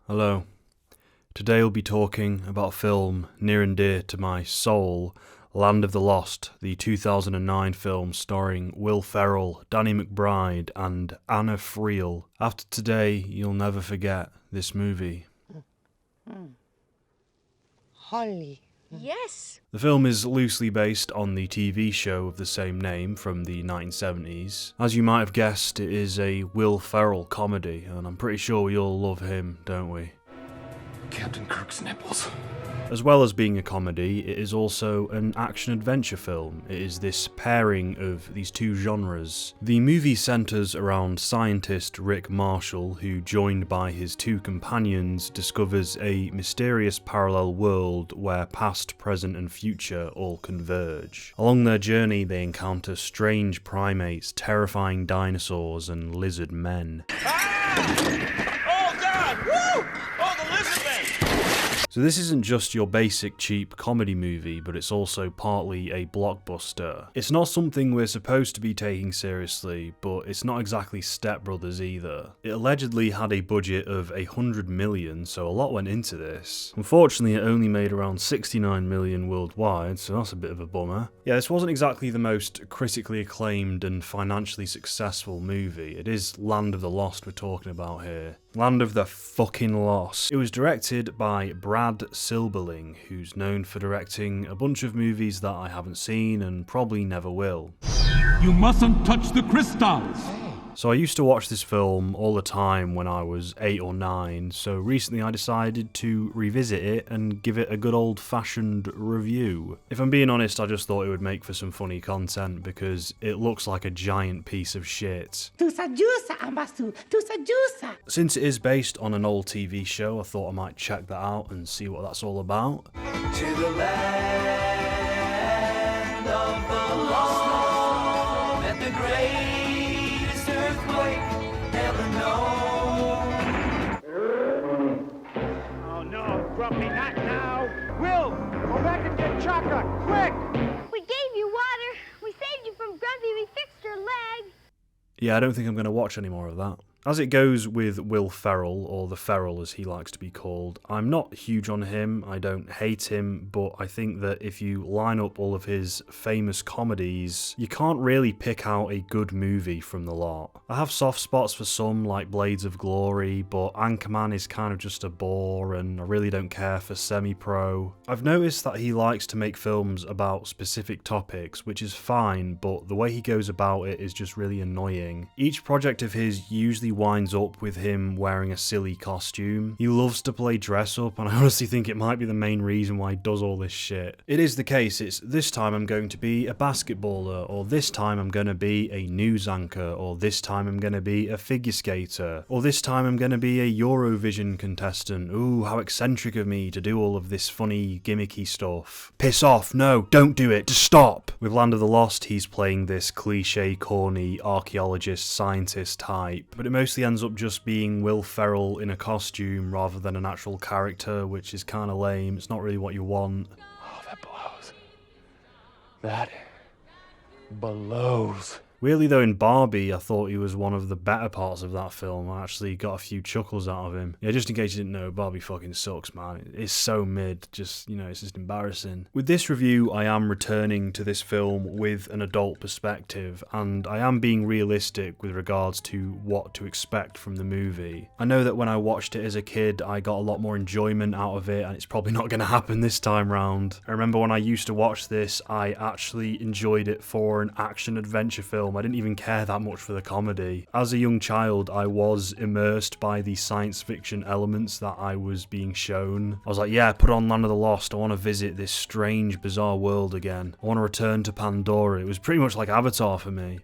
Hello. Today we'll be talking about a film near and dear to my soul, Land of the Lost, the 2009 film starring Will Ferrell, Danny McBride and Anna Ferrell. After today, you'll never forget this movie. Holly. Yes. The film is loosely based on the TV show of the same name from the 1970s. As you might have guessed, it is a Will Ferrell comedy, and I'm pretty sure we all love him, don't we? Captain Kirk's nipples. As well as being a comedy, it is also an action-adventure film. It is this pairing of these two genres. The movie centres around scientist Rick Marshall, who, joined by his two companions, discovers a mysterious parallel world where past, present and future all converge. Along their journey, they encounter strange primates, terrifying dinosaurs and lizard men. So this isn't just your basic cheap comedy movie, but it's also partly a blockbuster. It's not something we're supposed to be taking seriously, but it's not exactly Step Brothers either. It allegedly had a budget of 100 million, so a lot went into this. Unfortunately, it only made around 69 million worldwide, so that's a bit of a bummer. Yeah, this wasn't exactly the most critically acclaimed and financially successful movie. It is Land of the Lost we're talking about here. Land of the fucking Lost. It was directed by Brad Silberling, who's known for directing a bunch of movies that I haven't seen and probably never will. You mustn't touch the crystals! So I used to watch this film all the time when I was 8 or 9, so recently I decided to revisit it and give it a good old-fashioned review. If I'm being honest, I just thought it would make for some funny content because it looks like a giant piece of shit. Since it is based on an old TV show, I thought I might check that out and see what that's all about. To the land of the lost, at the greatest earthquake ever known. Oh no, Grumpy, not now! Will, go back and get Chaka, quick! We gave you water. We saved you from Grumpy. We fixed your leg. Yeah, I don't think I'm going to watch any more of that. As it goes with Will Ferrell, or the Ferrell as he likes to be called, I'm not huge on him, I don't hate him, but I think that if you line up all of his famous comedies, you can't really pick out a good movie from the lot. I have soft spots for some, like Blades of Glory, but Anchorman is kind of just a bore, and I really don't care for Semi-Pro. I've noticed that he likes to make films about specific topics, which is fine, but the way he goes about it is just really annoying. Each project of his usually winds up with him wearing a silly costume. He loves to play dress up, and I honestly think it might be the main reason why he does all this shit. It is the case, it's this time I'm going to be a basketballer, or this time I'm going to be a news anchor, or this time I'm going to be a figure skater, or this time I'm going to be a Eurovision contestant. Ooh, how eccentric of me to do all of this funny, gimmicky stuff. Piss off, no, don't do it, just stop! With Land of the Lost, he's playing this cliche, corny, archaeologist, scientist type, but it mostly ends up just being Will Ferrell in a costume rather than an actual character, which is kind of lame. It's not really what you want. Oh, that blows. That blows. Weirdly though, in Barbie, I thought he was one of the better parts of that film. I actually got a few chuckles out of him. Yeah, just in case you didn't know, Barbie fucking sucks, man. It's so mid, just, you know, it's just embarrassing. With this review, I am returning to this film with an adult perspective, and I am being realistic with regards to what to expect from the movie. I know that when I watched it as a kid, I got a lot more enjoyment out of it, and it's probably not going to happen this time round. I remember when I used to watch this, I actually enjoyed it for an action-adventure film. I didn't even care that much for the comedy. As a young child, I was immersed by the science fiction elements that I was being shown. I was like, yeah, put on Land of the Lost. I want to visit this strange, bizarre world again. I want to return to Pandora. It was pretty much like Avatar for me.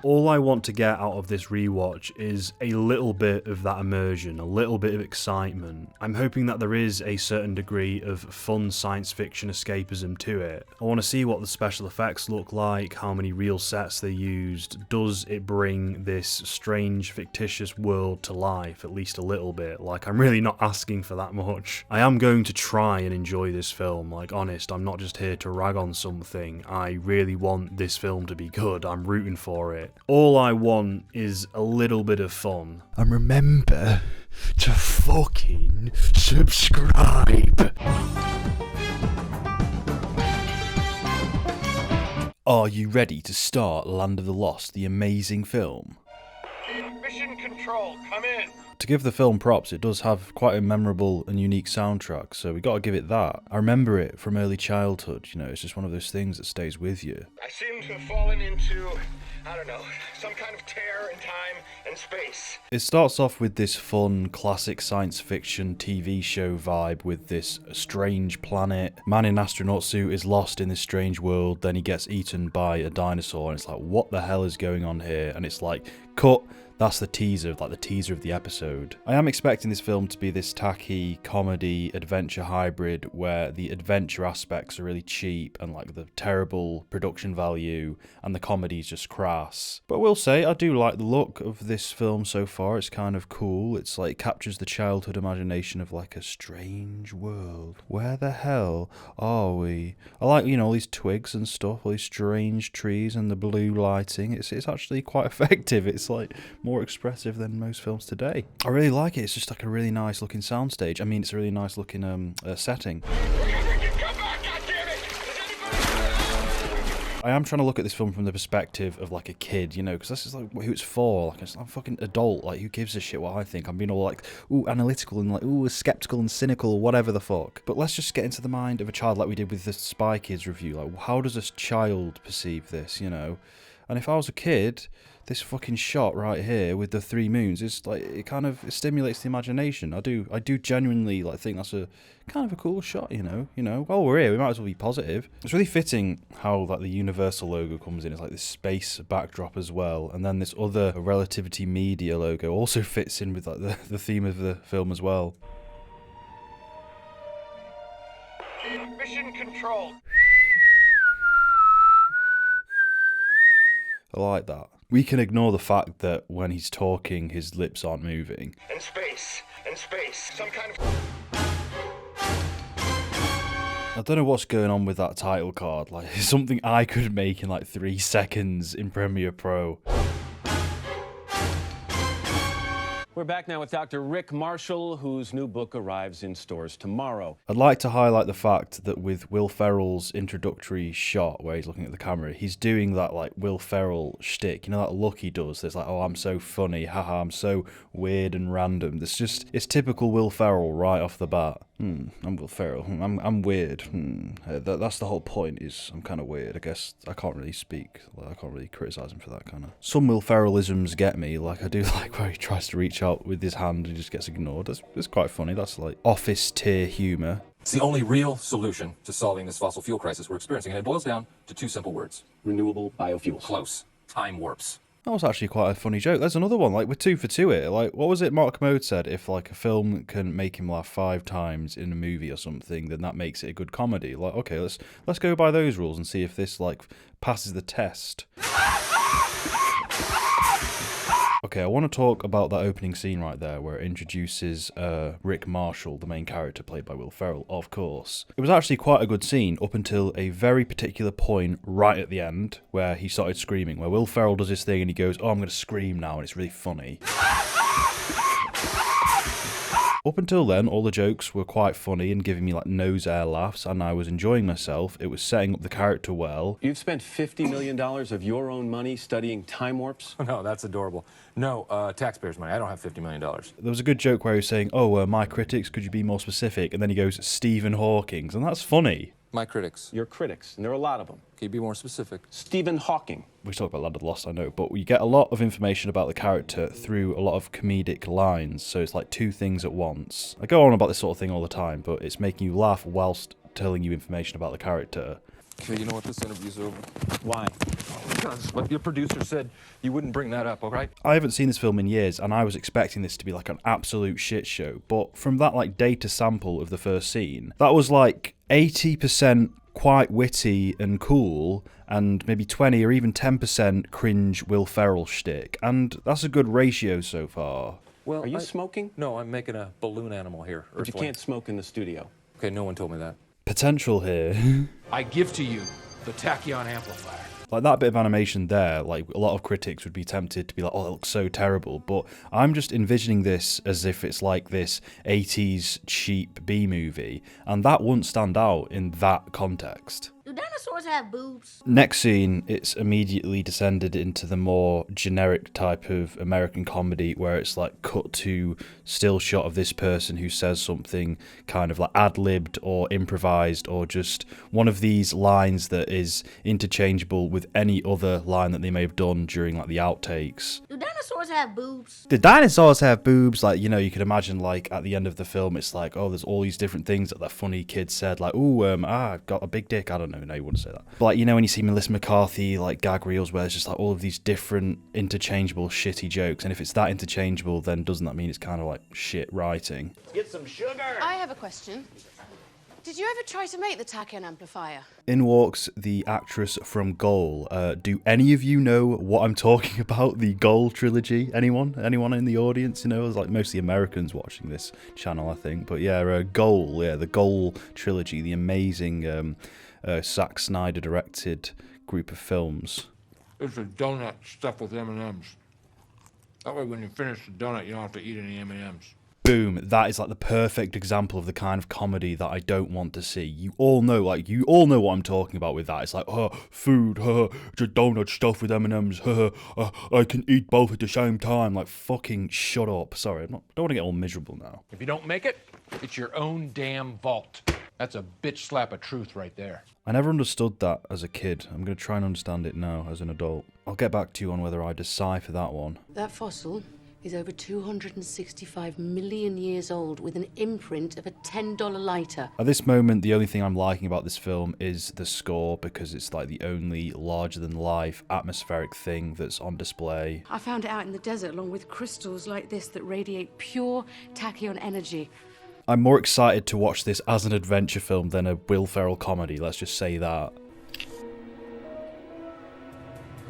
All I want to get out of this rewatch is a little bit of that immersion, a little bit of excitement. I'm hoping that there is a certain degree of fun science fiction escapism to it. I want to see what the special effects look like, how many real sets they used. Does it bring this strange, fictitious world to life, at least a little bit? Like, I'm really not asking for that much. I am going to try and enjoy this film, like, honest, I'm not just here to rag on something. I really want this film to be good, I'm rooting for it. All I want is a little bit of fun. And remember to fucking subscribe. Are you ready to start Land of the Lost, the amazing film? Mission Control, come in. To give the film props, it does have quite a memorable and unique soundtrack, so we gotta give it that. I remember it from early childhood, you know, it's just one of those things that stays with you. I seem to have fallen into, I don't know, some kind of tear in time and space. It starts off with this fun, classic science fiction TV show vibe with this strange planet. Man in astronaut suit is lost in this strange world, then he gets eaten by a dinosaur, and it's like, what the hell is going on here? And it's like, cut. That's the teaser, like the teaser of the episode. I am expecting this film to be this tacky comedy adventure hybrid where the adventure aspects are really cheap and like the terrible production value and the comedy is just crass. But I will say I do like the look of this film so far. It's kind of cool. It's like captures the childhood imagination of like a strange world. Where the hell are we? I like, you know, all these twigs and stuff, all these strange trees and the blue lighting. It's actually quite effective. It's like more expressive than most films today. I really like it. It's just like a really nice looking soundstage. I mean, it's a really nice looking setting. I am trying to look at this film from the perspective of like a kid, you know, because this is like who it's for. Like, I'm a fucking adult. Like, who gives a shit what I think? I'm being all like, ooh, analytical and like, ooh, skeptical and cynical, whatever the fuck. But let's just get into the mind of a child like we did with the Spy Kids review. Like, how does a child perceive this, you know? And if I was a kid, this fucking shot right here with the three moons is like, it stimulates the imagination. I do genuinely like think that's a kind of a cool shot, you know. While we're here, we might as well be positive. It's really fitting how like the Universal logo comes in. It's like this space backdrop as well, and then this other Relativity Media logo also fits in with like the theme of the film as well. Mission Control. I like that. We can ignore the fact that when he's talking, his lips aren't moving. And space, some kind of... I don't know what's going on with that title card. Like, it's something I could make in like 3 seconds in Premiere Pro. We're back now with Dr. Rick Marshall, whose new book arrives in stores tomorrow. I'd like to highlight the fact that with Will Ferrell's introductory shot where he's looking at the camera, he's doing that like Will Ferrell shtick, you know, that look he does. There's like, oh, I'm so funny, haha, I'm so weird and random. It's typical Will Ferrell right off the bat. I'm Will Ferrell. I'm weird. That's the whole point. Is I'm kind of weird. I guess I can't really speak. Like, I can't really criticize him for that kind of. Some Will Ferrellisms get me. Like, I do like where he tries to reach out with his hand and just gets ignored. It's quite funny. That's like office tier humor. It's the only real solution to solving this fossil fuel crisis we're experiencing, and it boils down to 2 simple words. Renewable biofuels. Close. Time warps. That was actually quite a funny joke. There's another one, like, we're 2 for 2 here. Like, what was it Mark Mode said? If, like, a film can make him laugh 5 times in a movie or something, then that makes it a good comedy. Like, okay, let's go by those rules and see if this, like, passes the test. Okay, I want to talk about that opening scene right there where it introduces Rick Marshall, the main character played by Will Ferrell, of course. It was actually quite a good scene up until a very particular point right at the end where he started screaming, where Will Ferrell does his thing and he goes, oh, I'm going to scream now, and it's really funny. Up until then, all the jokes were quite funny and giving me like nose air laughs, and I was enjoying myself. It was setting up the character well. You've spent $50 million of your own money studying time warps? No, that's adorable. No, taxpayers' money. I don't have $50 million. There was a good joke where he was saying, oh, my critics, could you be more specific? And then he goes, Stephen Hawking's, and that's funny. My critics. Your critics, and there are a lot of them. Can you be more specific? Stephen Hawking. We talk about Land of the Lost, I know, but we get a lot of information about the character through a lot of comedic lines, so it's like 2 things at once. I go on about this sort of thing all the time, but it's making you laugh whilst telling you information about the character. Okay, you know what? This interview's over. Why? Because what your producer said, you wouldn't bring that up, all right? I haven't seen this film in years, and I was expecting this to be like an absolute shit show, but from that like data sample of the first scene, that was like 80% quite witty and cool, and maybe 20 or even 10% cringe Will Ferrell shtick, and that's a good ratio so far. Well, are you smoking? No, I'm making a balloon animal here. But you can't smoke in the studio. Okay, no one told me that. Potential here. I give to you the tachyon amplifier. Like, that bit of animation there, like, a lot of critics would be tempted to be like, oh, it looks so terrible, but I'm just envisioning this as if it's like this 80s cheap B-movie, and that wouldn't stand out in that context. Do dinosaurs have boobs? Next scene, it's immediately descended into the more generic type of American comedy where it's like cut to still shot of this person who says something kind of like ad-libbed or improvised, or just one of these lines that is interchangeable with any other line that they may have done during like the outtakes. Do dinosaurs have boobs? The dinosaurs have boobs. Like, you know, you could imagine like at the end of the film, it's like, oh, there's all these different things that funny kid said, like, I've got a big dick. I don't know. No, you wouldn't say that. But like, you know, when you see Melissa McCarthy like gag reels where it's just like all of these different interchangeable shitty jokes, and if it's that interchangeable, then doesn't that mean it's kind of like shit writing? Get some sugar. I have a question. Did you ever try to make the tachyon amplifier? In walks the actress from Goal. Do any of you know what I'm talking about? The Goal trilogy? Anyone? Anyone in the audience? You know, it's like mostly Americans watching this channel, I think. But yeah, Goal. Yeah, the Goal trilogy, the amazing Zack Snyder directed group of films. It's a donut stuffed with M&Ms. That way, when you finish the donut, you don't have to eat any M&Ms. Boom, that is like the perfect example of the kind of comedy that I don't want to see. You all know what I'm talking about with that. It's like, food, it's a donut stuffed with M&Ms, I can eat both at the same time. Like, fucking shut up. Sorry, I don't want to get all miserable now. If you don't make it, it's your own damn fault. That's a bitch slap of truth right there. I never understood that as a kid. I'm going to try and understand it now as an adult. I'll get back to you on whether I decipher that one. That fossil is over 265 million years old with an imprint of a $10 lighter. At this moment, the only thing I'm liking about this film is the score, because it's like the only larger-than-life atmospheric thing that's on display. I found it out in the desert along with crystals like this that radiate pure tachyon energy. I'm more excited to watch this as an adventure film than a Will Ferrell comedy, let's just say that.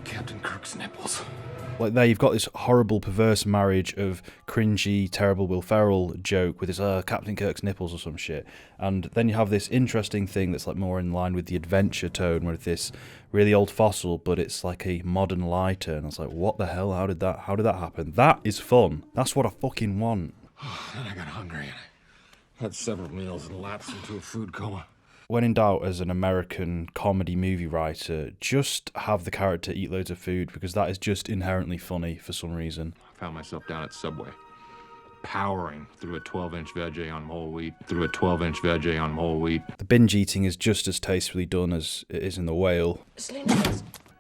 Captain Kirk's nipples. Like, there you've got this horrible perverse marriage of cringy, terrible Will Ferrell joke with his Captain Kirk's nipples or some shit, and then you have this interesting thing that's like more in line with the adventure tone with this really old fossil, but it's like a modern lighter, and I was like, what the hell, how did that happen? That is fun. That's what I fucking want. Then I got hungry and I had several meals and lapsed into a food coma. When in doubt, as an American comedy movie writer, just have the character eat loads of food, because that is just inherently funny for some reason. I found myself down at Subway, powering through a 12-inch veggie on whole wheat, The binge eating is just as tastefully done as it is in The Whale.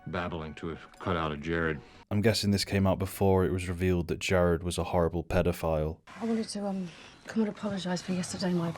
babbling to a cutout of Jared. I'm guessing this came out before it was revealed that Jared was a horrible pedophile. I wanted to come and apologise for yesterday. My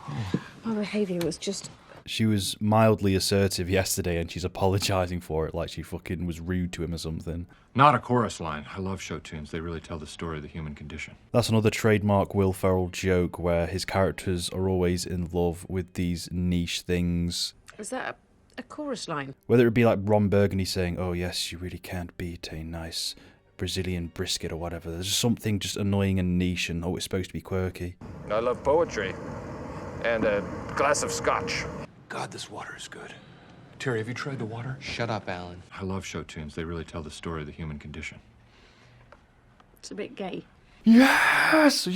behaviour was just... She was mildly assertive yesterday and she's apologising for it like she fucking was rude to him or something. Not a chorus line. I love show tunes. They really tell the story of the human condition. That's another trademark Will Ferrell joke where his characters are always in love with these niche things. Is that a chorus line? Whether it be like Ron Burgundy saying, oh yes, you really can't beat a nice Brazilian brisket or whatever. There's just something just annoying and niche and, oh, it's supposed to be quirky. I love poetry. And a glass of scotch. God, this water is good. Terry, have you tried the water? Shut up, Alan. I love show tunes. They really tell the story of the human condition. It's a bit gay. Yes,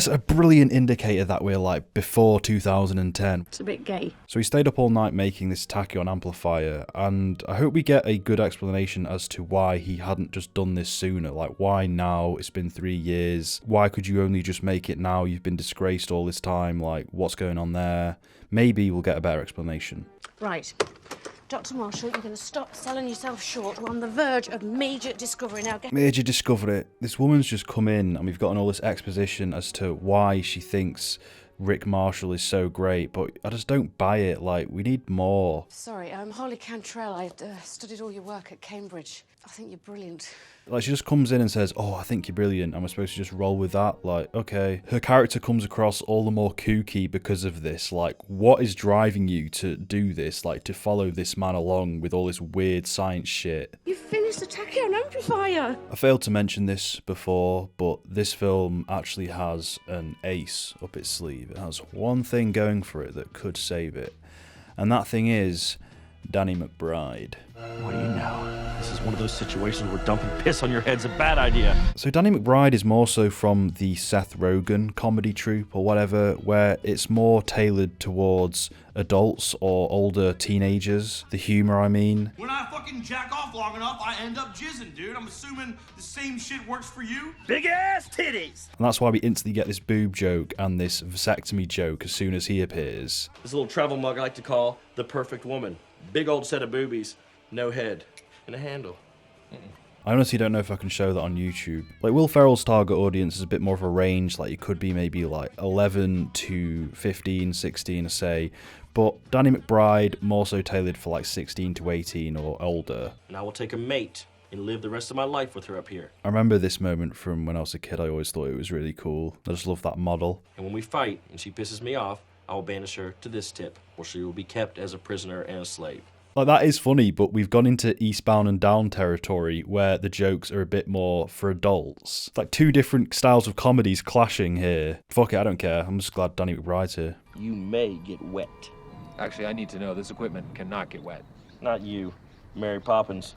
a brilliant indicator that we're like before 2010. It's a bit gay. So he stayed up all night making this tachyon amplifier, and I hope we get a good explanation as to why he hadn't just done this sooner. Like, why now? It's been 3 years. Why could you only just make it now? You've been disgraced all this time. Like, what's going on there? Maybe we'll get a better explanation. Right. Dr. Marshall, you're going to stop selling yourself short. We're on the verge of major discovery now. Major discovery. This woman's just come in and we've gotten all this exposition as to why she thinks Rick Marshall is so great, but I just don't buy it. Like, we need more. Sorry, I'm Holly Cantrell. I studied all your work at Cambridge. I think you're brilliant. Like, she just comes in and says, oh, I think you're brilliant, and we're supposed to just roll with that. Like, okay. Her character comes across all the more kooky because of this. Like, what is driving you to do this? Like, to follow this man along with all this weird science shit? You finished the tachyon amplifier! I failed to mention this before, but this film actually has an ace up its sleeve. It has one thing going for it that could save it. And that thing is Danny McBride. What do you know? This is one of those situations where dumping piss on your head's a bad idea. So Danny McBride is more so from the Seth Rogen comedy troupe or whatever, where it's more tailored towards adults or older teenagers. The humor, I mean. When I fucking jack off long enough, I end up jizzing, dude. I'm assuming the same shit works for you. Big ass titties! And that's why we instantly get this boob joke and this vasectomy joke as soon as he appears. This little travel mug I like to call the perfect woman. Big old set of boobies, no head, and a handle. I honestly don't know if I can show that on YouTube. Like, Will Ferrell's target audience is a bit more of a range, like it could be maybe like 11 to 15, 16, say. But Danny McBride, more so tailored for like 16 to 18 or older. And I will take a mate and live the rest of my life with her up here. I remember this moment from when I was a kid. I always thought it was really cool. I just love that model. And when we fight and she pisses me off, I will banish her to this tip, where she will be kept as a prisoner and a slave. Like, that is funny, but we've gone into Eastbound and Down territory where the jokes are a bit more for adults. It's like two different styles of comedies clashing here. Fuck it, I don't care. I'm just glad Danny McBride's here. You may get wet. Actually, I need to know this equipment cannot get wet. Not you, Mary Poppins.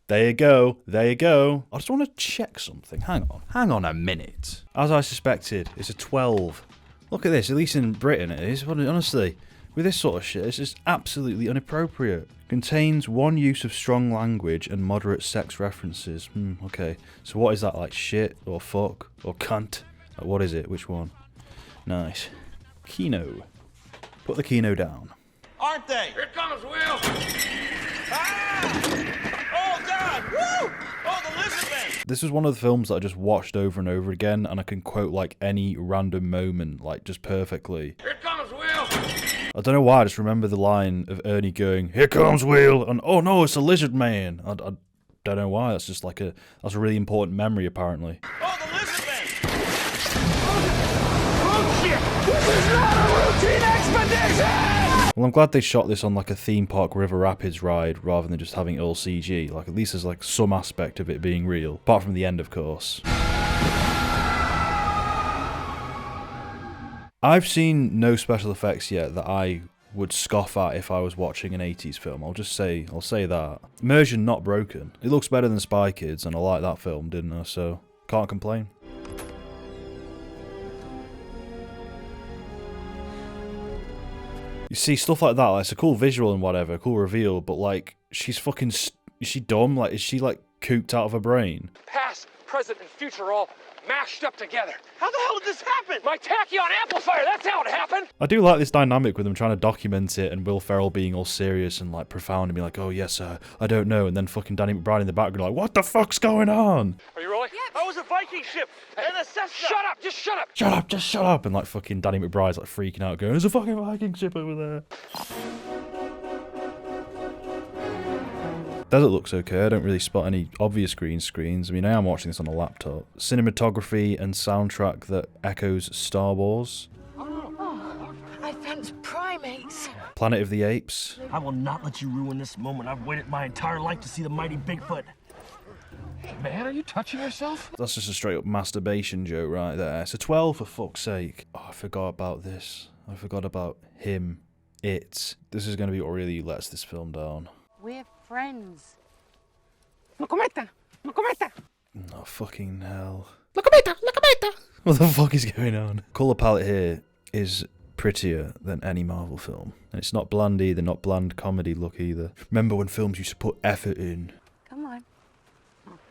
There you go. There you go. I just want to check something. Hang on a minute. As I suspected, it's a 12. Look at this. At least in Britain it is. Honestly, with this sort of shit, it's just absolutely inappropriate. Contains one use of strong language and moderate sex references. Okay. So what is that, like shit or fuck or cunt? Like, what is it? Which one? Nice. Kino. Put the Kino down. Aren't they? Here comes Will! Ah! Oh, God! Woo! Oh, the lizard man! This was one of the films that I just watched over and over again, and I can quote like any random moment, like just perfectly. Here comes Will! I don't know why, I just remember the line of Ernie going, "Here comes Will," and oh no, it's a lizard man. I don't know why, that's just like that's a really important memory apparently. Oh, the lizard man! Oh, shit! This is not a routine expedition! Well, I'm glad they shot this on like a theme park River Rapids ride rather than just having it all CG. Like, at least there's like some aspect of it being real, apart from the end, of course. I've seen no special effects yet that I would scoff at if I was watching an 80s film. I'll say that. Immersion not broken. It looks better than Spy Kids, and I like that film, didn't I? So, can't complain. You see, stuff like that, like, it's a cool visual and whatever, cool reveal, but like, she's fucking, is she dumb? Like, is she like cooped out of her brain? Past, present, and future all mashed up together. How the hell did this happen? My tachyon amplifier, that's how it happened! I do like this dynamic with them trying to document it and Will Ferrell being all serious and like profound and being like, "Oh yes, I don't know," and then fucking Danny McBride in the background like, "What the fuck's going on?" Are you rolling? That was a Viking ship and a Cessna! Shut up! Just shut up! Shut up, just shut up! And like fucking Danny McBride's like freaking out going, "There's a fucking Viking ship over there." Desert looks okay. I don't really spot any obvious green screens. I mean, I am watching this on a laptop. Cinematography and soundtrack that echoes Star Wars. Oh, I fence primates. Planet of the Apes. I will not let you ruin this moment. I've waited my entire life to see the mighty Bigfoot. Man, are you touching yourself? That's just a straight up masturbation joke right there. It's a 12 for fuck's sake. Oh, I forgot about this. I forgot about him. It. This is going to be what really lets this film down. We're friends. No cometa! No cometa! Oh, fucking hell. No cometa! No cometa! What the fuck is going on? Colour palette here is prettier than any Marvel film. And it's not bland either, not bland comedy look either. Remember when films used to put effort in? Come on.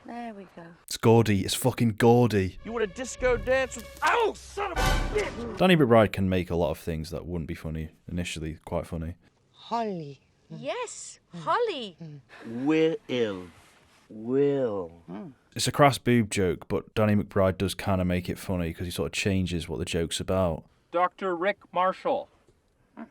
There we go. It's gaudy. It's fucking gaudy. You want a disco dance with... Oh, son of a bitch! Danny McBride can make a lot of things that wouldn't be funny. Initially, quite funny. Holly. Yes, Holly. Will. It's a crass boob joke, but Danny McBride does kind of make it funny because he sort of changes what the joke's about. Dr. Rick Marshall.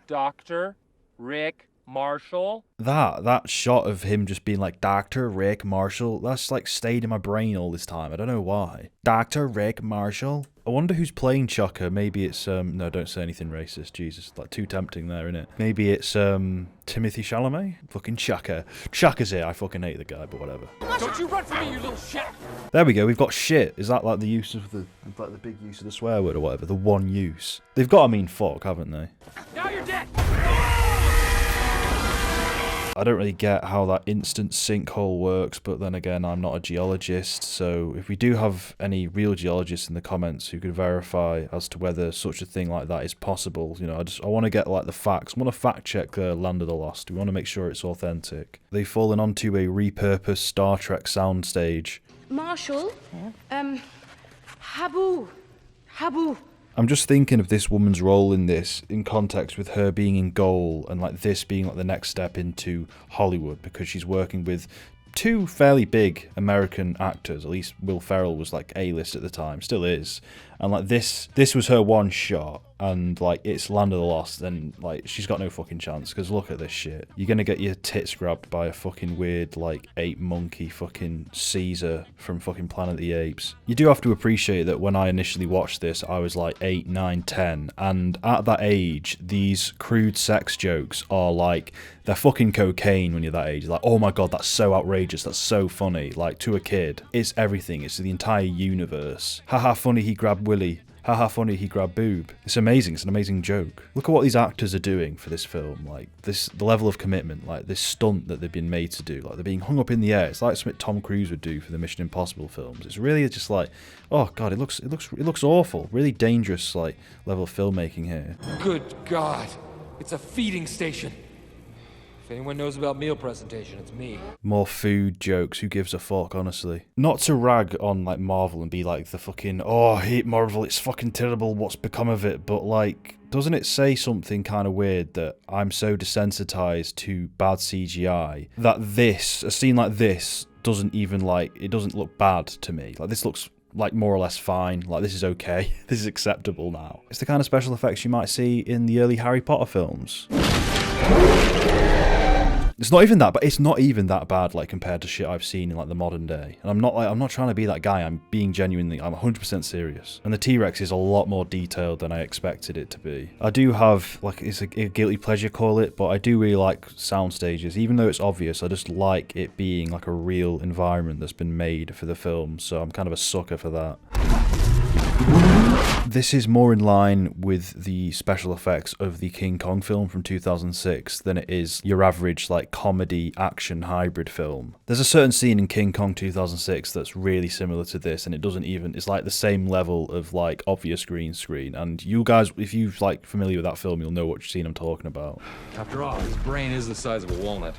Dr. Rick Marshall. That shot of him just being like, Dr. Rick Marshall, that's like stayed in my brain all this time. I don't know why. Dr. Rick Marshall. I wonder who's playing Chaka. Maybe it's, no, don't say anything racist. Jesus, like too tempting there, innit? Maybe it's, Timothy Chalamet? Fucking Chaka. Chaka's here. I fucking hate the guy, but whatever. Don't you run from me, you little shit! There we go. We've got shit. Is that like the use of the big use of the swear word or whatever? The one use. They've got to mean fuck, haven't they? Now you're dead! I don't really get how that instant sinkhole works, but then again, I'm not a geologist, so if we do have any real geologists in the comments who could verify as to whether such a thing like that is possible, you know, I want to get like the facts. I want to fact check Land of the Lost. We want to make sure it's authentic. They've fallen onto a repurposed Star Trek soundstage. Marshall, Habu. I'm just thinking of this woman's role in this in context with her being in goal and like this being like the next step into Hollywood, because she's working with two fairly big American actors. At least Will Ferrell was like A-list at the time, still is. And like this was her one shot, and like it's Land of the Lost, and like she's got no fucking chance, because look at this shit. You're gonna get your tits grabbed by a fucking weird like ape monkey fucking Caesar from fucking Planet of the Apes. You do have to appreciate that when I initially watched this, I was like 8, 9, 10, and at that age, these crude sex jokes are like, they're fucking cocaine when you're that age. Like, oh my god, that's so outrageous, that's so funny. Like, to a kid, it's everything, it's the entire universe. Haha, funny he grabbed Willy. Haha, funny he grabbed boob. It's amazing, it's an amazing joke. Look at what these actors are doing for this film. Like, the level of commitment, like this stunt that they've been made to do. Like, they're being hung up in the air. It's like something Tom Cruise would do for the Mission Impossible films. It's really just like, oh god, it looks awful. Really dangerous, like, level of filmmaking here. Good God. It's a feeding station. If anyone knows about meal presentation, it's me. More food jokes, who gives a fuck, honestly. Not to rag on, like, Marvel and be like the fucking, oh, I hate Marvel, it's fucking terrible, what's become of it, but, like, doesn't it say something kind of weird that I'm so desensitized to bad CGI that a scene like this doesn't even, like, it doesn't look bad to me. Like, this looks like more or less fine. Like, this is okay. This is acceptable now. It's the kind of special effects you might see in the early Harry Potter films. It's not even that, but it's not even that bad, like, compared to shit I've seen in, like, the modern day. And I'm not trying to be that guy. I'm being genuinely, I'm 100% serious. And the T-Rex is a lot more detailed than I expected it to be. I do have, like, it's a guilty pleasure, call it, but I do really like sound stages. Even though it's obvious, I just like it being, like, a real environment that's been made for the film. So I'm kind of a sucker for that. This is more in line with the special effects of the King Kong film from 2006 than it is your average, like, comedy action hybrid film. There's a certain scene in King Kong 2006 that's really similar to this, and it's like the same level of, like, obvious green screen. And you guys, if you're, like, familiar with that film, you'll know which scene I'm talking about. After all, his brain is the size of a walnut.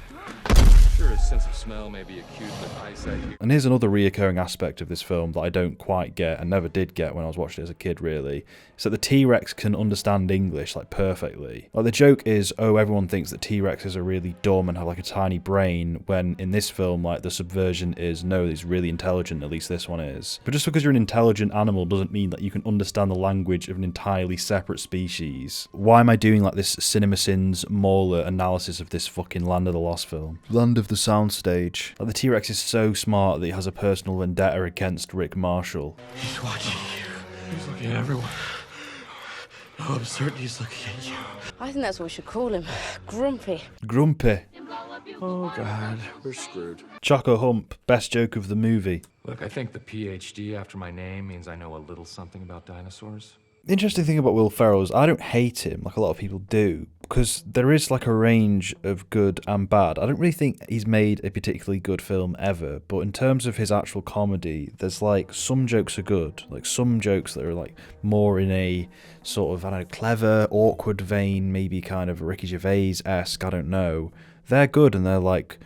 Sure, his sense of smell may be acute, but eyesight... And here's another reoccurring aspect of this film that I don't quite get, and never did get when I was watching it as a kid, really. It's that the T-Rex can understand English, like, perfectly. Like, the joke is, oh, everyone thinks that T-Rexes are really dumb and have, like, a tiny brain, when in this film, like, the subversion is, no, it's really intelligent, at least this one is. But just because you're an intelligent animal doesn't mean that you can understand the language of an entirely separate species. Why am I doing, like, this CinemaSins Mauler analysis of this fucking Land of the Lost film? Land of the Soundstage. Like, the T-Rex is so smart that he has a personal vendetta against Rick Marshall. He's watching you. He's looking at everyone. No, I'm certain he's looking at you. I think that's what we should call him. Grumpy. Grumpy. Oh, God. We're screwed. Choco Hump. Best joke of the movie. Look, I think the PhD after my name means I know a little something about dinosaurs. The interesting thing about Will Ferrell is I don't hate him like a lot of people do, because there is, like, a range of good and bad. I don't really think he's made a particularly good film ever, but in terms of his actual comedy, there's, like, some jokes are good, like some jokes that are, like, more in a sort of, I don't know, clever, awkward vein, maybe kind of Ricky Gervais-esque, I don't know. They're good and they're, like,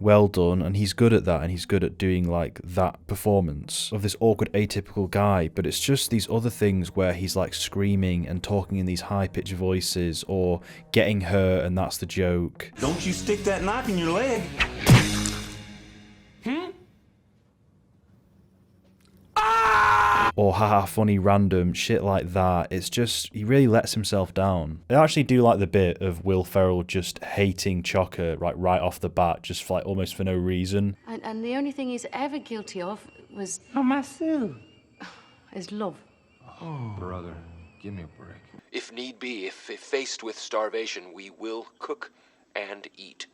well done, and he's good at that, and he's good at doing, like, that performance of this awkward, atypical guy. But it's just these other things where he's, like, screaming and talking in these high-pitched voices, or getting hurt, and that's the joke. Don't you stick that knife in your leg. Or haha, funny, random, shit like that. It's just, he really lets himself down. I actually do like the bit of Will Ferrell just hating Chaka right off the bat, just, like, almost for no reason. And the only thing he's ever guilty of was... Oh, Marcel. His love. Oh, brother, give me a break. If need be, if faced with starvation, we will cook and eat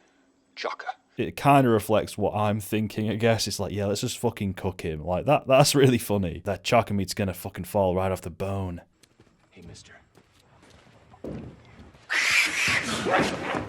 Chaka. It kind of reflects what I'm thinking, I guess. It's like, yeah, let's just fucking cook him. Like, that's really funny. That Chaka meat's gonna fucking fall right off the bone. Hey, mister.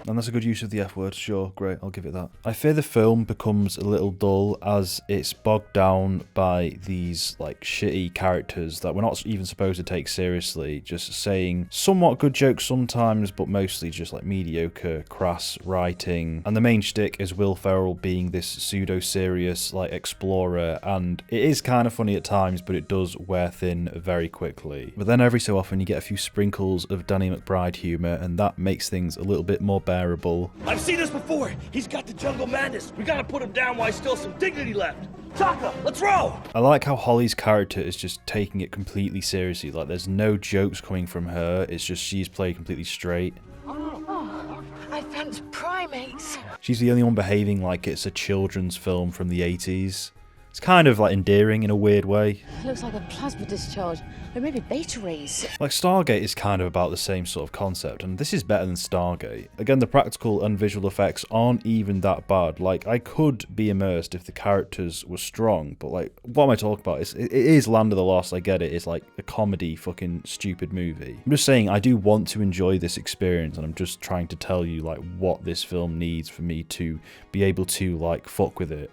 And that's a good use of the F word, sure, great, I'll give it that. I fear the film becomes a little dull as it's bogged down by these like shitty characters that we're not even supposed to take seriously, just saying somewhat good jokes sometimes, but mostly just like mediocre, crass writing. And the main shtick is Will Ferrell being this pseudo-serious like explorer, and it is kind of funny at times, but it does wear thin very quickly. But then every so often you get a few sprinkles of Danny McBride humour, and that makes things a little bit more bearable. I've seen this before. He's got the jungle madness. We gotta put him down while he's still some dignity left. Chaka, let's roll! I like how Holly's character is just taking it completely seriously. Like, there's no jokes coming from her. It's just she's played completely straight. Oh, I fancy primates. She's the only one behaving like it's a children's film from the 80s. It's kind of like endearing in a weird way. It looks like a plasma discharge, or maybe beta rays. Like Stargate is kind of about the same sort of concept, and this is better than Stargate. Again, the practical and visual effects aren't even that bad. Like, I could be immersed if the characters were strong, but like, what am I talking about? It is Land of the Lost, I get it. It's like a comedy fucking stupid movie. I'm just saying, I do want to enjoy this experience, and I'm just trying to tell you like what this film needs for me to be able to like fuck with it.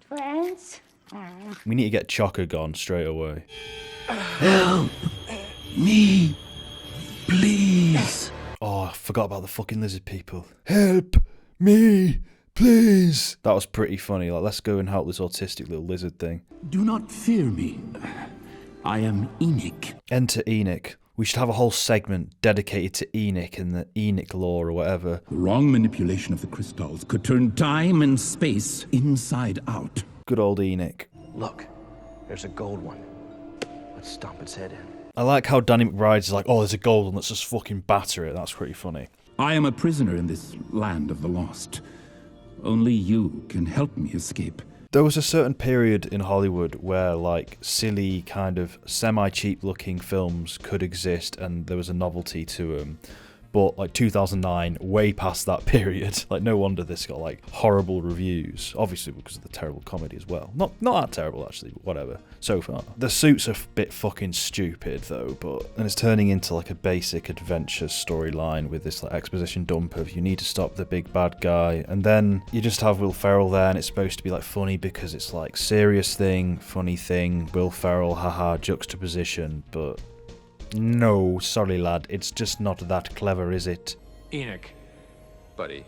Friends? We need to get Chaka gone straight away. Help me, please. Oh, I forgot about the fucking lizard people. Help me, please. That was pretty funny. Like, let's go and help this autistic little lizard thing. Do not fear me. I am Enoch. Enter Enoch. We should have a whole segment dedicated to Enoch and the Enoch lore or whatever. The wrong manipulation of the crystals could turn time and space inside out. Good old Enoch. Look, there's a gold one. Let's stomp its head in. I like how Danny McBride's like, oh, there's a gold one, let's just fucking batter it. That's pretty funny. I am a prisoner in this land of the lost. Only you can help me escape. There was a certain period in Hollywood where like silly kind of semi-cheap looking films could exist and there was a novelty to them. But like 2009, way past that period. Like, no wonder this got like horrible reviews. Obviously because of the terrible comedy as well. Not that terrible actually, but whatever. So far. The suits are a bit fucking stupid though, and it's turning into like a basic adventure storyline with this like exposition dump of you need to stop the big bad guy, and then you just have Will Ferrell there, and it's supposed to be like funny because it's like serious thing, funny thing, Will Ferrell, haha, juxtaposition, but no, sorry lad, it's just not that clever, is it? Enoch, buddy.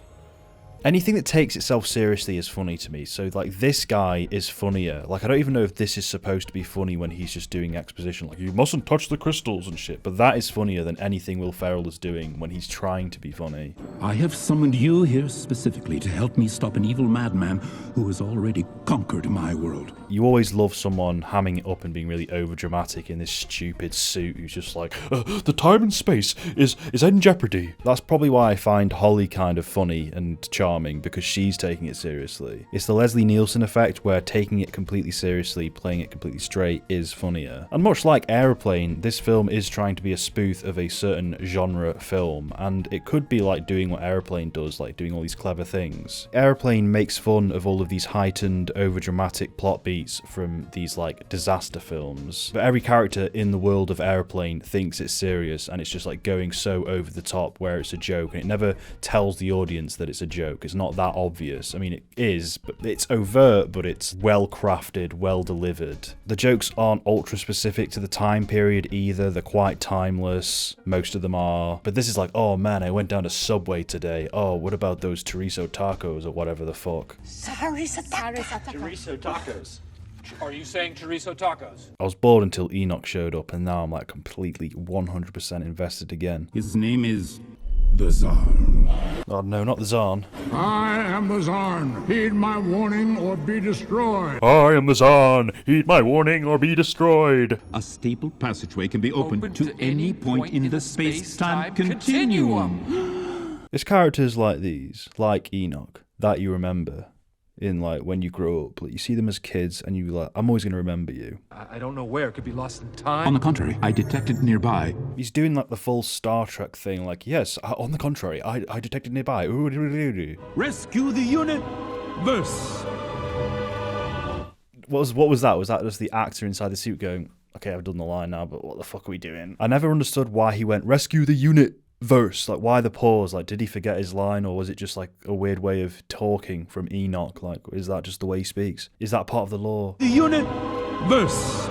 Anything that takes itself seriously is funny to me, so like this guy is funnier. Like, I don't even know if this is supposed to be funny when he's just doing exposition, like you mustn't touch the crystals and shit, but that is funnier than anything Will Ferrell is doing when he's trying to be funny. I have summoned you here specifically to help me stop an evil madman who has already conquered my world. You always love someone hamming it up and being really overdramatic in this stupid suit who's just like, the time and space is in jeopardy. That's probably why I find Holly kind of funny and charming, because she's taking it seriously. It's the Leslie Nielsen effect where taking it completely seriously, playing it completely straight is funnier. And much like Airplane, this film is trying to be a spoof of a certain genre film, and it could be like doing what Airplane does, like doing all these clever things. Airplane makes fun of all of these heightened, overdramatic plot beats from these like disaster films, but every character in the world of Airplane thinks it's serious, and it's just like going so over the top where it's a joke, and it never tells the audience that it's a joke. It's not that obvious. I mean, it is, but it's overt, but it's well crafted, well delivered. The jokes aren't ultra specific to the time period either. They're quite timeless, most of them are, but this is like, oh man, I went down to Subway today. Oh, what about those chorizo tacos or whatever the fuck? Chorizo tacos. Are you saying chorizo tacos? I was bored until Enoch showed up, and now I'm like completely 100% invested again. His name is the Zarn. Oh no, not the Zarn. I am the Zarn. Heed my warning or be destroyed. I am the Zarn. Heed my warning or be destroyed. A staple passageway can be opened to any point in the space-time continuum. It's characters like these, like Enoch, that you remember in like when you grow up. Like, you see them as kids and you like, I'm always going to remember you. I don't know where. It could be lost in time. On the contrary, I detected nearby. He's doing like the full Star Trek thing, like, yes, on the contrary, I detected nearby. Rescue the unit. Verse. What was that? Was that just the actor inside the suit going, okay, I've done the line now, but what the fuck are we doing? I never understood why he went, rescue the unit verse? Like, why the pause? Like, did he forget his line, or was it just like a weird way of talking from Enoch? Like, is that just the way he speaks? Is that part of the lore? The unit verse.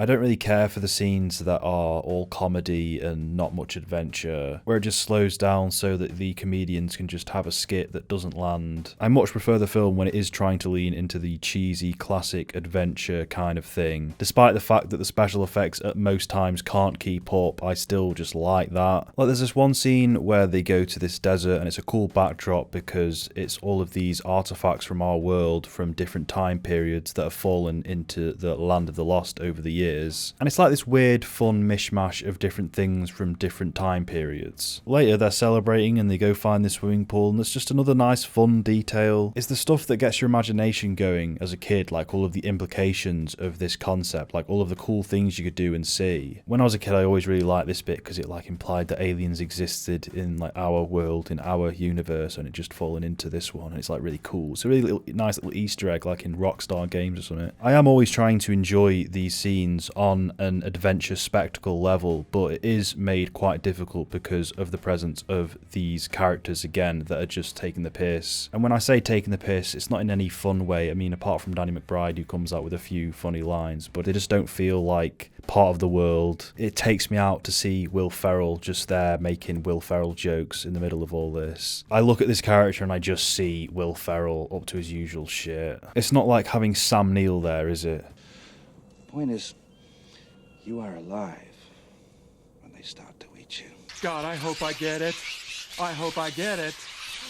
I don't really care for the scenes that are all comedy and not much adventure, where it just slows down so that the comedians can just have a skit that doesn't land. I much prefer the film when it is trying to lean into the cheesy, classic adventure kind of thing. Despite the fact that the special effects at most times can't keep up, I still just like that. Like, there's this one scene where they go to this desert and it's a cool backdrop because it's all of these artifacts from our world from different time periods that have fallen into the land of the lost over the years, and it's like this weird fun mishmash of different things from different time periods. Later they're celebrating and they go find this swimming pool, and it's just another nice fun detail. It's the stuff that gets your imagination going as a kid, like all of the implications of this concept, like all of the cool things you could do and see. When I was a kid, I always really liked this bit because it like implied that aliens existed in like our world, in our universe, and it just fallen into this one, and it's like really cool. It's a really nice little Easter egg, like in Rockstar games or something. I am always trying to enjoy these scenes on an adventure spectacle level, but it is made quite difficult because of the presence of these characters again that are just taking the piss. And when I say taking the piss, it's not in any fun way. I mean, apart from Danny McBride, who comes out with a few funny lines, but they just don't feel like part of the world. It takes me out to see Will Ferrell just there making Will Ferrell jokes in the middle of all this. I look at this character and I just see Will Ferrell up to his usual shit. It's not like having Sam Neill there, is it? Point is, you are alive when they start to eat you. God, I hope I get it. I hope I get it.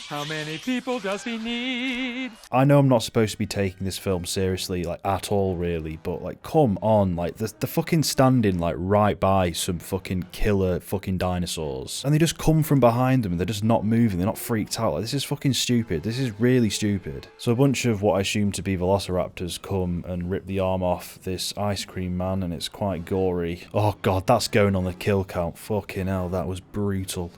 How many people does he need? I know I'm not supposed to be taking this film seriously, like, at all, really, but, like, come on, like, they're fucking standing, like, right by some fucking killer fucking dinosaurs, and they just come from behind them, and they're just not moving, they're not freaked out. Like, this is fucking stupid. This is really stupid. So a bunch of what I assume to be velociraptors come and rip the arm off this ice cream man, and it's quite gory. Oh god, that's going on the kill count. Fucking hell, that was brutal.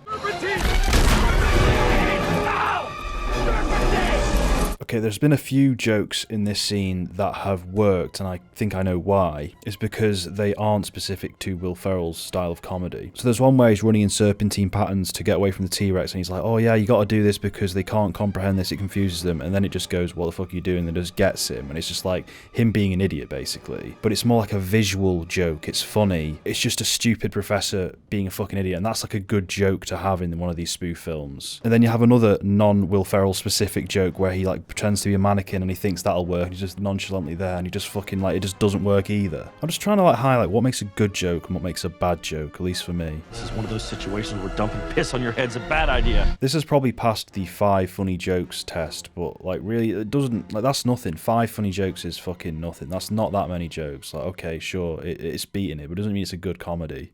Okay, there's been a few jokes in this scene that have worked, and I think I know why. It's because they aren't specific to Will Ferrell's style of comedy. So there's one where he's running in serpentine patterns to get away from the T-Rex, and he's like, oh yeah, you gotta do this because they can't comprehend this, it confuses them, and then it just goes, what the fuck are you doing? And it just gets him, and it's just like him being an idiot, basically. But it's more like a visual joke, it's funny. It's just a stupid professor being a fucking idiot, and that's like a good joke to have in one of these spoof films. And then you have another non-Will Ferrell specific joke where he like pretends to be a mannequin and he thinks that'll work, and he's just nonchalantly there, and he just fucking like, it just doesn't work either. I'm just trying to like highlight what makes a good joke and what makes a bad joke, at least for me. This is one of those situations where dumping piss on your head's a bad idea. This has probably passed the 5 funny jokes test, but like really it doesn't, like that's nothing. 5 funny jokes is fucking nothing. That's not that many jokes. Like okay, sure, it's beating it, but it doesn't mean it's a good comedy.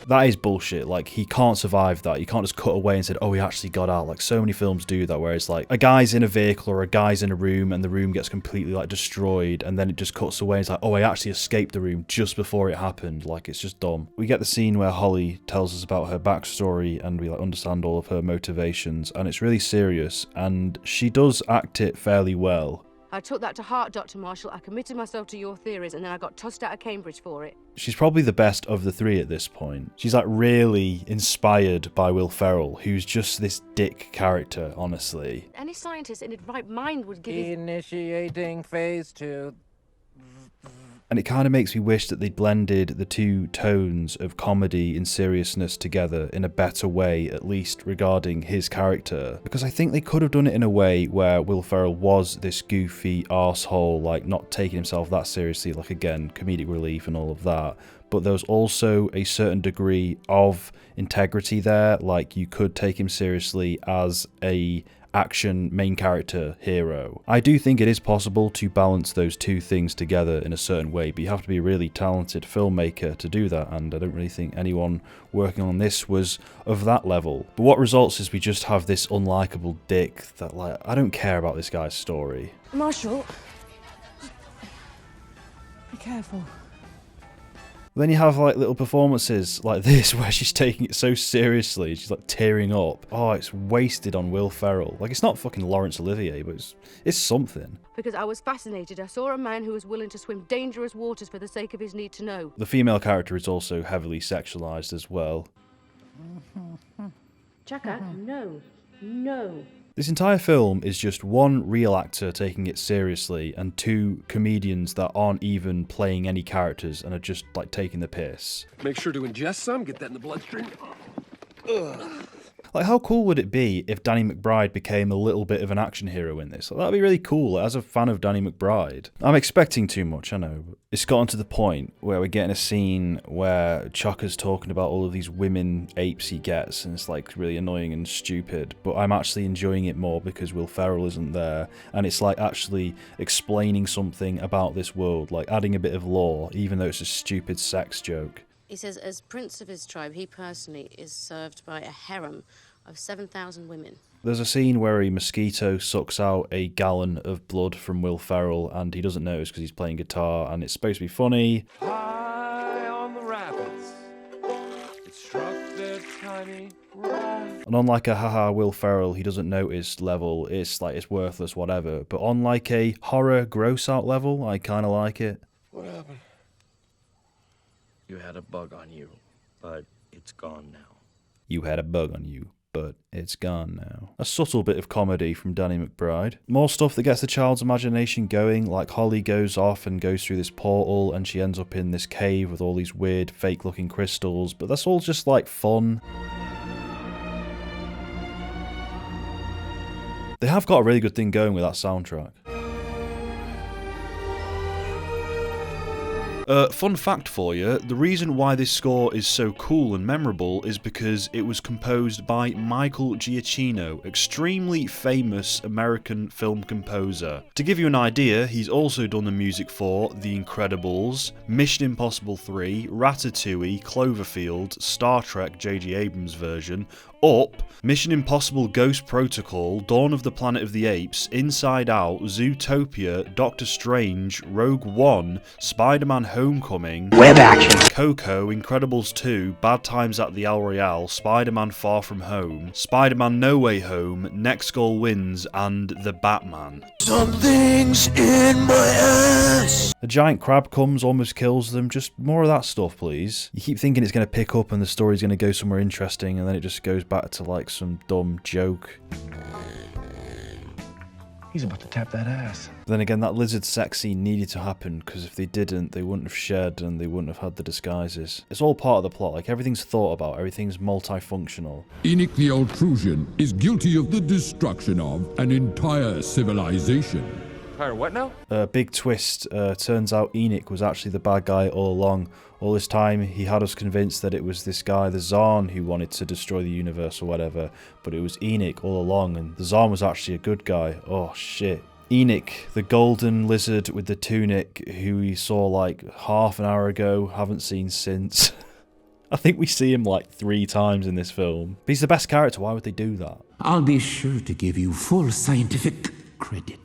That is bullshit. Like, he can't survive that. You can't just cut away and say, oh, he actually got out. Like, so many films do that, where it's like, a guy's in a vehicle or a guy's in a room and the room gets completely, like, destroyed, and then it just cuts away and it's like, oh, I actually escaped the room just before it happened. Like, it's just dumb. We get the scene where Holly tells us about her backstory and we, like, understand all of her motivations, and it's really serious, and she does act it fairly well. I took that to heart, Dr. Marshall. I committed myself to your theories, and then I got tossed out of Cambridge for it. She's probably the best of the 3 at this point. She's like really inspired by Will Ferrell, who's just this dick character, honestly. Any scientist in his right mind would give Initiating phase 2. And it kind of makes me wish that they'd blended the 2 tones of comedy and seriousness together in a better way, at least regarding his character. Because I think they could have done it in a way where Will Ferrell was this goofy arsehole, like not taking himself that seriously, like again, comedic relief and all of that. But there was also a certain degree of integrity there, like you could take him seriously as a action main character hero. I do think it is possible to balance those 2 things together in a certain way, but you have to be a really talented filmmaker to do that, and I don't really think anyone working on this was of that level. But what results is we just have this unlikable dick that, like, I don't care about this guy's story. Marshall, be careful. Then you have like little performances like this where she's taking it so seriously, she's like tearing up. Oh, it's wasted on Will Ferrell. Like, it's not fucking Laurence Olivier, but it's something. Because I was fascinated. I saw a man who was willing to swim dangerous waters for the sake of his need to know. The female character is also heavily sexualized as well. Chaka, no. No. This entire film is just one real actor taking it seriously and two comedians that aren't even playing any characters and are just like taking the piss. Make sure to ingest some, get that in the bloodstream. Ugh. Like, how cool would it be if Danny McBride became a little bit of an action hero in this? Like, that'd be really cool, like, as a fan of Danny McBride. I'm expecting too much, I know. But it's gotten to the point where we're getting a scene where Chaka's talking about all of these women apes he gets, and it's like really annoying and stupid, but I'm actually enjoying it more because Will Ferrell isn't there, and it's like actually explaining something about this world, like adding a bit of lore, even though it's a stupid sex joke. He says, as prince of his tribe, he personally is served by a harem of 7,000 women. There's a scene where a mosquito sucks out a gallon of blood from Will Ferrell, and he doesn't notice because he's playing guitar, and it's supposed to be funny. High on the rapids, it struck their tiny raft. And on like a haha Will Ferrell, he doesn't notice level, it's like it's worthless, whatever. But on like a horror gross out level, I kind of like it. What happened? You had a bug on you, but it's gone now. You had a bug on you, but it's gone now. A subtle bit of comedy from Danny McBride. More stuff that gets the child's imagination going, like Holly goes off and goes through this portal and she ends up in this cave with all these weird fake looking crystals, but that's all just like fun. They have got a really good thing going with that soundtrack. Fun fact for you, the reason why this score is so cool and memorable is because it was composed by Michael Giacchino, extremely famous American film composer. To give you an idea, he's also done the music for The Incredibles, Mission Impossible 3, Ratatouille, Cloverfield, Star Trek J.J. Abrams version, Up, Mission Impossible Ghost Protocol, Dawn of the Planet of the Apes, Inside Out, Zootopia, Doctor Strange, Rogue One, Spider-Man Homecoming, Web action, Coco, Incredibles 2, Bad Times at the El Royale, Spider-Man Far From Home, Spider-Man No Way Home, Next Goal Wins, and The Batman. Something's in my ass. A giant crab comes, almost kills them. Just more of that stuff, please. You keep thinking it's going to pick up and the story's going to go somewhere interesting, and then it just goes back to like some dumb joke. He's about to tap that ass. Then again, that lizard sex scene needed to happen, because if they didn't, they wouldn't have shed and they wouldn't have had the disguises. It's all part of the plot, like everything's thought about, everything's multifunctional. Enoch the Altrusian is guilty of the destruction of an entire civilization. Entire what now? Big twist, turns out Enoch was actually the bad guy all along. All this time, he had us convinced that it was this guy, the Zarn, who wanted to destroy the universe or whatever, but it was Enoch all along, and the Zarn was actually a good guy. Oh, shit. Enoch, the golden lizard with the tunic, who we saw like half an hour ago, haven't seen since. I think we see him like 3 times in this film. But he's the best character, why would they do that? I'll be sure to give you full scientific credit.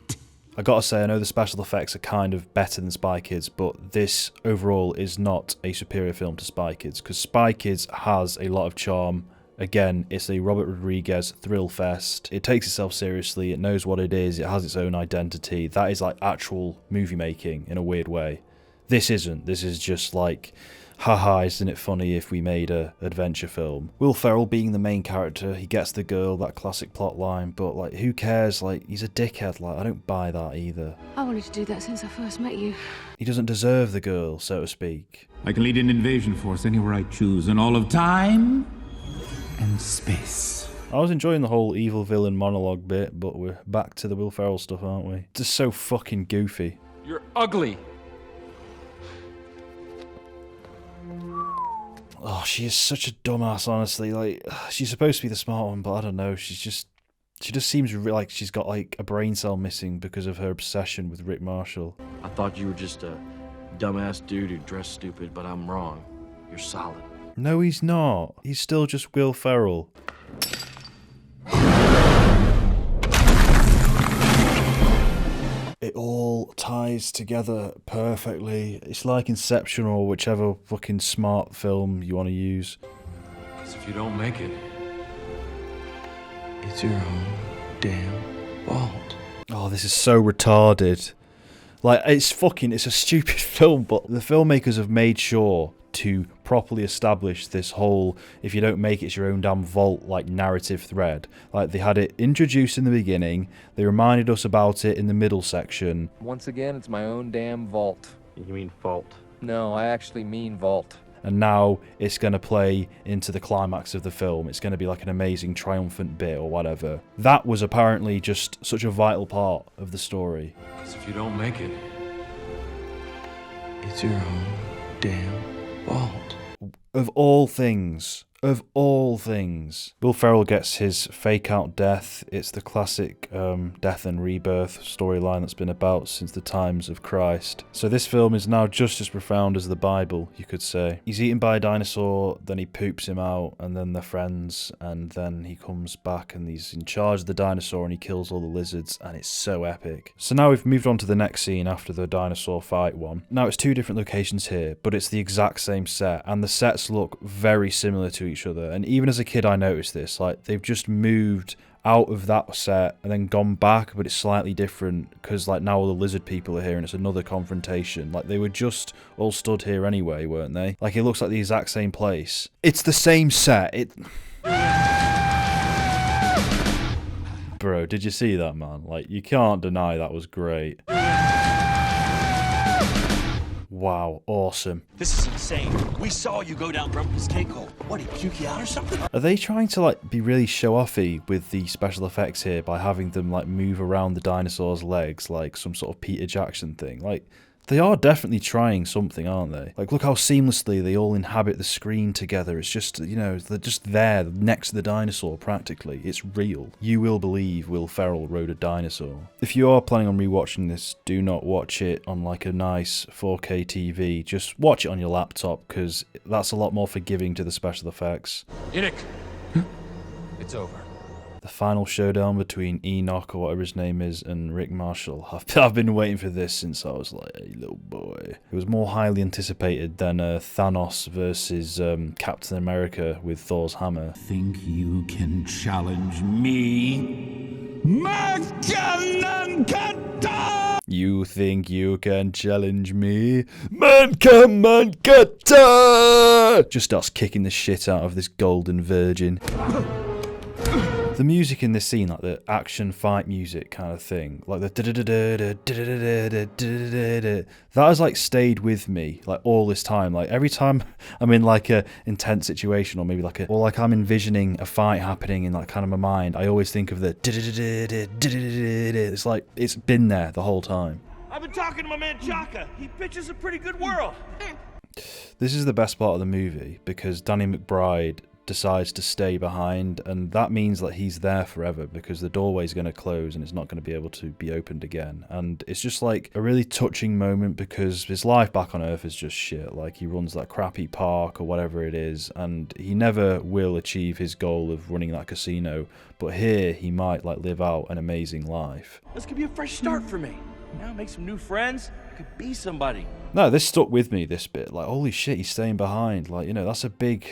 I gotta say, I know the special effects are kind of better than Spy Kids, but this overall is not a superior film to Spy Kids, because Spy Kids has a lot of charm. Again, it's a Robert Rodriguez thrill fest. It takes itself seriously, it knows what it is, it has its own identity. That is like actual movie making in a weird way. This isn't. This is just like, haha, isn't it funny if we made a adventure film? Will Ferrell being the main character, he gets the girl, that classic plot line, but like, who cares? Like, he's a dickhead, like, I don't buy that either. I wanted to do that since I first met you. He doesn't deserve the girl, so to speak. I can lead an invasion force anywhere I choose in all of time and space. I was enjoying the whole evil villain monologue bit, but we're back to the Will Ferrell stuff, aren't we? Just so fucking goofy. You're ugly. Oh, she is such a dumbass, honestly. Like, she's supposed to be the smart one, but I don't know. She just seems like she's got like a brain cell missing because of her obsession with Rick Marshall. I thought you were just a dumbass dude who dressed stupid, but I'm wrong. You're solid. No, he's not. He's still just Will Ferrell. It all ties together perfectly. It's like Inception or whichever fucking smart film you want to use. Because if you don't make it, It's your own damn fault. Oh, this is so retarded. Like, it's a stupid film, but the filmmakers have made sure to properly establish this whole, if you don't make it, it's your own damn vault, like, narrative thread. Like, they had it introduced in the beginning, they reminded us about it in the middle section. Once again, it's my own damn vault. You mean fault? No, I actually mean vault. And now it's going to play into the climax of the film. It's going to be like an amazing triumphant bit or whatever. That was apparently just such a vital part of the story. because if you don't make it, It's your own damn fault. Of all things, Will Ferrell gets his fake-out death. It's the classic death and rebirth storyline that's been about since the times of Christ. So this film is now just as profound as the Bible, you could say. He's eaten by a dinosaur, then he poops him out, and then they're friends, and then he comes back and he's in charge of the dinosaur and he kills all the lizards, and it's so epic. So now we've moved on to the next scene after the dinosaur fight one. Now it's two different locations here, but it's the exact same set, and the sets look very similar to each other. And even as a kid I noticed this, like they've just moved out of that set and then gone back, but it's slightly different because like now all the lizard people are here and it's another confrontation. Like they were just all stood here anyway, weren't they? Like it looks like the exact same place. It's the same set. Bro, did you see that, man? Like you can't deny that was great. Wow, awesome. This is insane. We saw you go down Grumpy's cake hole. What, did he puke you out or something? Are they trying to like be really show-offy with the special effects here by having them like move around the dinosaur's legs like some sort of Peter Jackson thing? Like, they are definitely trying something, aren't they? Like, look how seamlessly they all inhabit the screen together. It's just, you know, they're just there next to the dinosaur, practically. It's real. You will believe Will Ferrell rode a dinosaur. If you are planning on rewatching this, do not watch it on, like, a nice 4K TV. Just watch it on your laptop, because that's a lot more forgiving to the special effects. Enoch, it's over. The final showdown between Enoch, or whatever his name is, and Rick Marshall. I've been waiting for this since I was like a little boy. It was more highly anticipated than Thanos versus Captain America with Thor's hammer. Think you can challenge me? You think you can challenge me? Mankata! Just starts kicking the shit out of this golden virgin. The music in this scene, like the action fight music kind of thing, like the that has like stayed with me like all this time. Like every time I'm in like a intense situation, or maybe like I'm envisioning a fight happening in like kind of my mind, I always think of the it's like it's been there the whole time. I've been talking to my man Chaka. He pitches a pretty good world. This is the best part of the movie because Danny McBride decides to stay behind, and that means that he's there forever because the doorway's going to close and it's not going to be able to be opened again. And it's just like a really touching moment because his life back on Earth is just shit. Like he runs that crappy park or whatever it is, and he never will achieve his goal of running that casino, but here he might like live out an amazing life. This could be a fresh start for me. Now make some new friends. I could be somebody. No, this stuck with me, this bit. Like, holy shit, he's staying behind. Like, you know, it's a big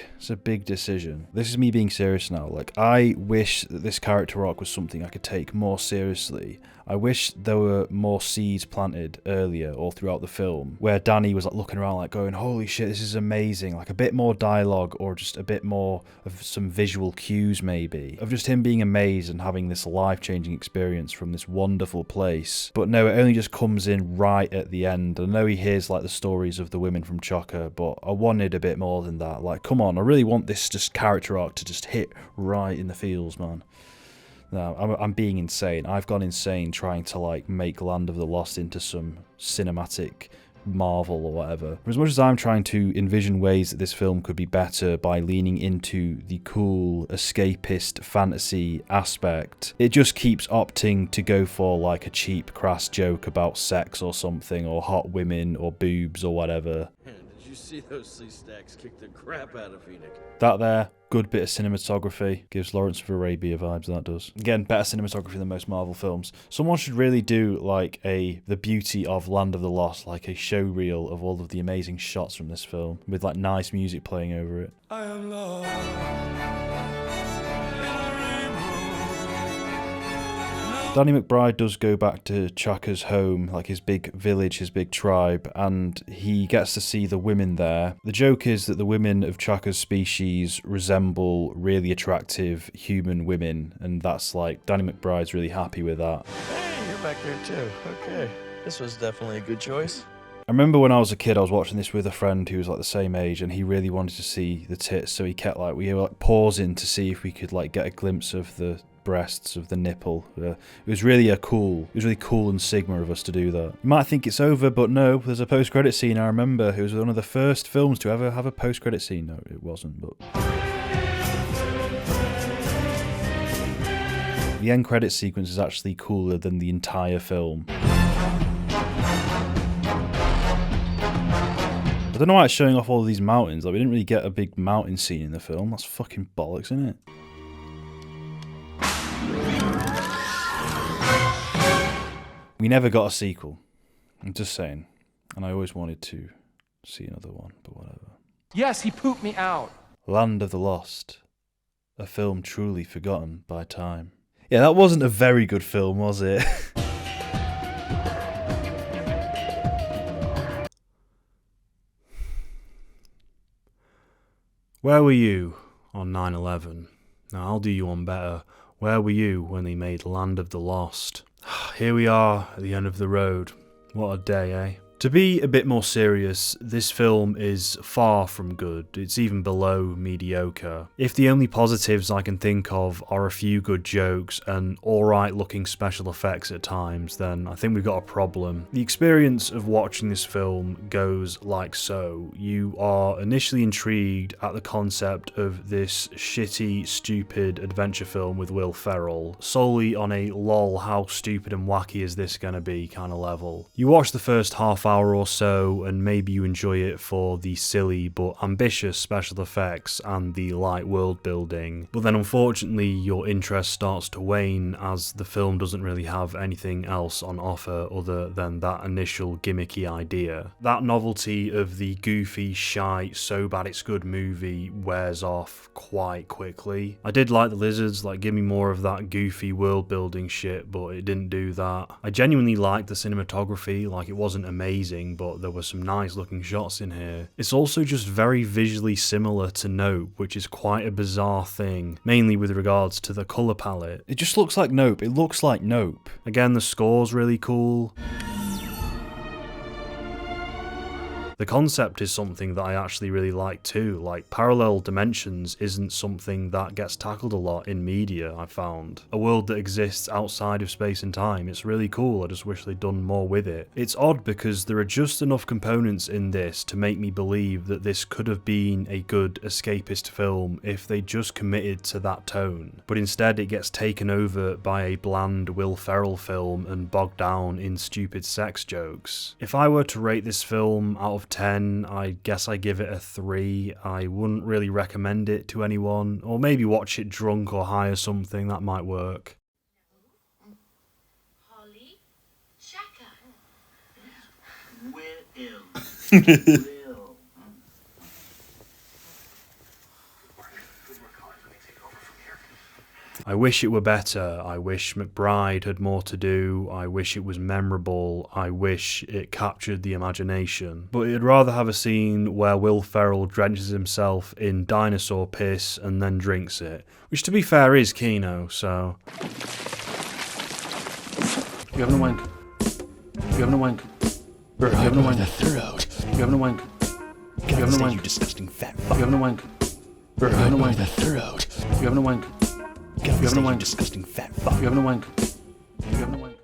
decision. This is me being serious now. Like, I wish that this character arc was something I could take more seriously. I wish there were more seeds planted earlier or throughout the film where Danny was like looking around like going, holy shit, this is amazing. Like a bit more dialogue or just a bit more of some visual cues maybe. Of just him being amazed and having this life-changing experience from this wonderful place. But no, it only just comes in right at the end. I know he hears like the stories of the women from Chaka, but I wanted a bit more than that. Like, come on, I really want this just character arc to just hit right in the feels, man. No, I'm being insane. I've gone insane trying to like make Land of the Lost into some cinematic marvel or whatever. For as much as I'm trying to envision ways that this film could be better by leaning into the cool escapist fantasy aspect, it just keeps opting to go for like a cheap crass joke about sex or something, or hot women or boobs or whatever. Did you see those sea stacks kick the crap out of Enoch? That there, good bit of cinematography. Gives Lawrence of Arabia vibes, that does. Again, better cinematography than most Marvel films. Someone should really do like The Beauty of Land of the Lost, like a show reel of all of the amazing shots from this film, with like nice music playing over it. I am lost. Danny McBride does go back to Chaka's home, like his big village, his big tribe, and he gets to see the women there. The joke is that the women of Chaka's species resemble really attractive human women, and that's like, Danny McBride's really happy with that. Hey, you're back there too. Okay. This was definitely a good choice. I remember when I was a kid, I was watching this with a friend who was like the same age, and he really wanted to see the tits, so he kept like, we were like pausing to see if we could like get a glimpse of the breasts, of the nipple. It was really cool and Sigma of us to do that. You might think it's over, but no, there's a post-credit scene. I remember it was one of the first films to ever have a post-credit scene. No, it wasn't, but the end credit sequence is actually cooler than the entire film. I don't know why it's showing off all of these mountains. Like, we didn't really get a big mountain scene in the film. That's fucking bollocks, isn't it? We never got a sequel. I'm just saying. And I always wanted to see another one, but whatever. Yes, he pooped me out. Land of the Lost. A film truly forgotten by time. Yeah, that wasn't a very good film, was it? Where were you on 9/11? Now, I'll do you one better. Where were you when they made Land of the Lost? Here we are at the end of the road. What a day, eh? To be a bit more serious, this film is far from good. It's even below mediocre. If the only positives I can think of are a few good jokes and alright looking special effects at times, then I think we've got a problem. The experience of watching this film goes like so. You are initially intrigued at the concept of this shitty, stupid adventure film with Will Ferrell, solely on a lol, how stupid and wacky is this gonna be kind of level. You watch the first half hour or so and maybe you enjoy it for the silly but ambitious special effects and the light world building, but then unfortunately your interest starts to wane as the film doesn't really have anything else on offer other than that initial gimmicky idea. That novelty of the goofy, shy, so bad it's good movie wears off quite quickly. I did like the lizards, like give me more of that goofy world building shit, but it didn't do that. I genuinely liked the cinematography, like it wasn't amazing, but there were some nice looking shots in here. It's also just very visually similar to Nope, which is quite a bizarre thing, mainly with regards to the colour palette. It just looks like Nope. It looks like Nope. Again, the score's really cool. The concept is something that I actually really like too, like parallel dimensions isn't something that gets tackled a lot in media, I found. A world that exists outside of space and time, it's really cool, I just wish they'd done more with it. It's odd because there are just enough components in this to make me believe that this could have been a good escapist film if they just committed to that tone, but instead it gets taken over by a bland Will Ferrell film and bogged down in stupid sex jokes. If I were to rate this film out of 10, I guess I give it a 3. I wouldn't really recommend it to anyone, or maybe watch it drunk or high or something, that might work. Holly? Chaka? Will. I wish it were better. I wish McBride had more to do. I wish it was memorable. I wish it captured the imagination. But I'd rather have a scene where Will Ferrell drenches himself in dinosaur piss and then drinks it. Which, to be fair, is Kino, so... You having a wank? You having a wank? You having a wank? You having a wank? You having a wank? You disgusting fat fuck. You having a wank? You having a wank? You having a wank? You having a wank? Disgusting fat fuck. You having a wank? You having a wank?